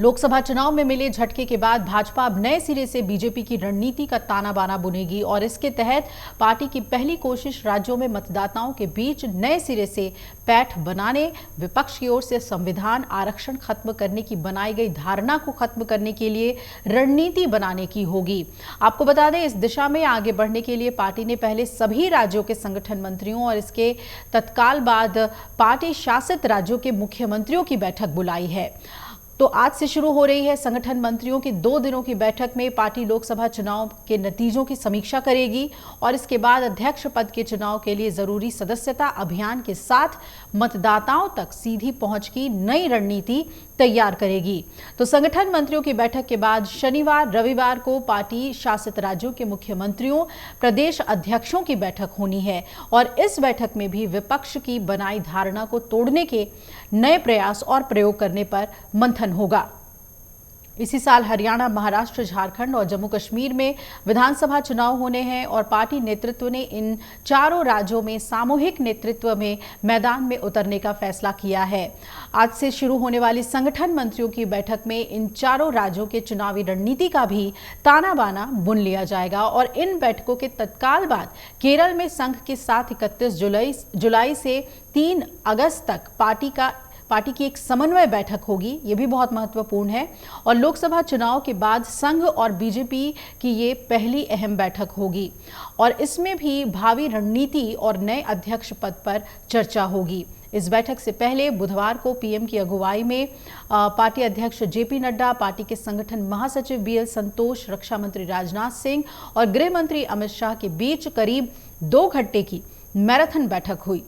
लोकसभा चुनाव में मिले झटके के बाद भाजपा अब नए सिरे से बीजेपी की रणनीति का ताना बाना बुनेगी और इसके तहत पार्टी की पहली कोशिश राज्यों में मतदाताओं के बीच नए सिरे से पैठ बनाने, विपक्ष की ओर से संविधान आरक्षण खत्म करने की बनाई गई धारणा को खत्म करने के लिए रणनीति बनाने की होगी। आपको बता दें, इस दिशा में आगे बढ़ने के लिए पार्टी ने पहले सभी राज्यों के संगठन मंत्रियों और इसके तत्काल बाद पार्टी शासित राज्यों के मुख्यमंत्रियों की बैठक बुलाई है। तो आज से शुरू हो रही है संगठन मंत्रियों की 2 दिनों की बैठक में पार्टी लोकसभा चुनाव के नतीजों की समीक्षा करेगी और इसके बाद अध्यक्ष पद के चुनाव के लिए जरूरी सदस्यता अभियान के साथ मतदाताओं तक सीधी पहुंच की नई रणनीति तैयार करेगी। तो संगठन मंत्रियों की बैठक के बाद शनिवार रविवार को पार्टी शासित राज्यों के मुख्यमंत्रियों, प्रदेश अध्यक्षों की बैठक होनी है और इस बैठक में भी विपक्ष की बनाई धारणा को तोड़ने के नए प्रयास और प्रयोग करने पर मंथन होगा। इसी साल हरियाणा, महाराष्ट्र, झारखंड और जम्मू कश्मीर में विधानसभा चुनाव होने हैं और पार्टी नेतृत्व ने इन चारों राज्यों में सामूहिक नेतृत्व में मैदान में उतरने का फैसला किया है। आज से शुरू होने वाली संगठन मंत्रियों की बैठक में इन चारों राज्यों के चुनावी रणनीति का भी ताना बाना बुन लिया जाएगा और इन बैठकों के तत्काल बाद केरल में संघ के साथ 31 जुलाई से 3 अगस्त तक पार्टी की एक समन्वय बैठक होगी। ये भी बहुत महत्वपूर्ण है और लोकसभा चुनाव के बाद संघ और बीजेपी की ये पहली अहम बैठक होगी और इसमें भी भावी रणनीति और नए अध्यक्ष पद पर चर्चा होगी। इस बैठक से पहले बुधवार को पीएम की अगुवाई में पार्टी अध्यक्ष जेपी नड्डा, पार्टी के संगठन महासचिव बीएल संतोष, रक्षा मंत्री राजनाथ सिंह और गृह मंत्री अमित शाह के बीच करीब 2 घंटे की मैराथन बैठक हुई।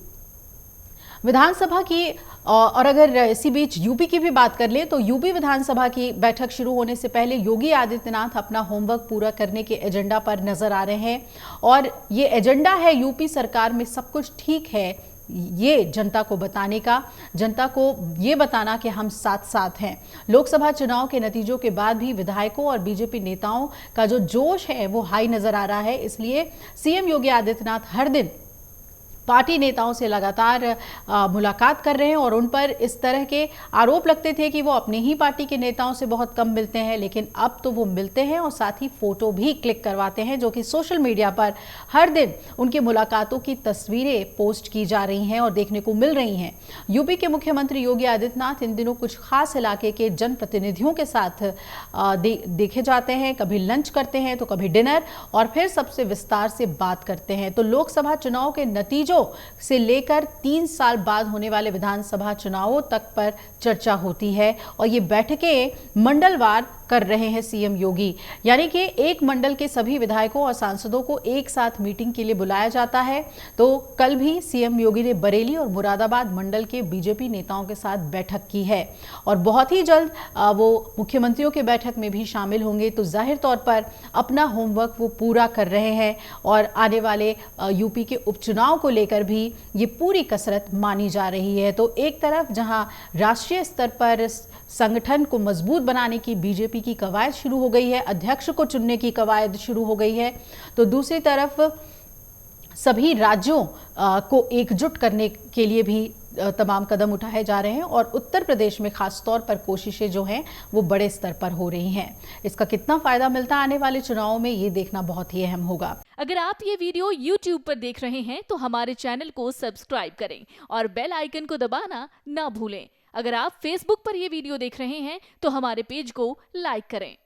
विधानसभा की और अगर इसी बीच यूपी की भी बात कर ले तो यूपी विधानसभा की बैठक शुरू होने से पहले योगी आदित्यनाथ अपना होमवर्क पूरा करने के एजेंडा पर नजर आ रहे हैं और ये एजेंडा है यूपी सरकार में सब कुछ ठीक है, ये जनता को बताने का, जनता को ये बताना कि हम साथ साथ हैं। लोकसभा चुनाव के नतीजों के बाद भी विधायकों और बीजेपी नेताओं का जो जोश है वो हाई नजर आ रहा है। इसलिए सीएम योगी आदित्यनाथ हर दिन पार्टी नेताओं से लगातार मुलाकात कर रहे हैं और उन पर इस तरह के आरोप लगते थे कि वो अपनी ही पार्टी के नेताओं से बहुत कम मिलते हैं, लेकिन अब तो वो मिलते हैं और साथ ही फोटो भी क्लिक करवाते हैं, जो कि सोशल मीडिया पर हर दिन उनकी मुलाकातों की तस्वीरें पोस्ट की जा रही हैं और देखने को मिल रही हैं। यूपी के मुख्यमंत्री योगी आदित्यनाथ इन दिनों कुछ खास इलाके के जनप्रतिनिधियों के साथ देखे जाते हैं, कभी लंच करते हैं तो कभी डिनर और फिर सबसे विस्तार से बात करते हैं। तो लोकसभा चुनाव के नतीजों से लेकर 3 साल बाद होने वाले विधानसभा चुनावों तक पर चर्चा होती है और ये बैठकें मंडलवार कर रहे हैं सीएम योगी, यानी कि एक मंडल के सभी विधायकों और सांसदों को एक साथ मीटिंग के लिए बुलाया जाता है। तो कल भी सीएम योगी ने बरेली और मुरादाबाद मंडल के बीजेपी नेताओं के साथ बैठक की है और बहुत ही जल्द वो मुख्यमंत्रियों के बैठक में भी शामिल होंगे। तो जाहिर तौर पर अपना होमवर्क वो पूरा कर रहे हैं और आने वाले यूपी के उपचुनाव को लेकर भी ये पूरी कसरत मानी जा रही है। तो एक तरफ जहां राष्ट्रीय स्तर पर संगठन को मजबूत बनाने की बीजेपी की कवायद शुरू हो गई है, अध्यक्ष को चुनने की कवायद शुरू हो गई है, तो दूसरी तरफ सभी राज्यों को एकजुट करने के लिए भी तमाम कदम उठाए जा रहे हैं और उत्तर प्रदेश में खास तौर पर कोशिशें जो हैं वो बड़े स्तर पर हो रही हैं। इसका कितना फायदा मिलता है आने वाले चुनावों में, ये देखना बहुत ही अहम होगा। अगर आप ये वीडियो YouTube पर देख रहे हैं तो हमारे चैनल को सब्सक्राइब करें और बेल आइकन को दबाना ना भूलें। अगर आप Facebook पर ये वीडियो देख रहे हैं तो हमारे पेज को लाइक करें।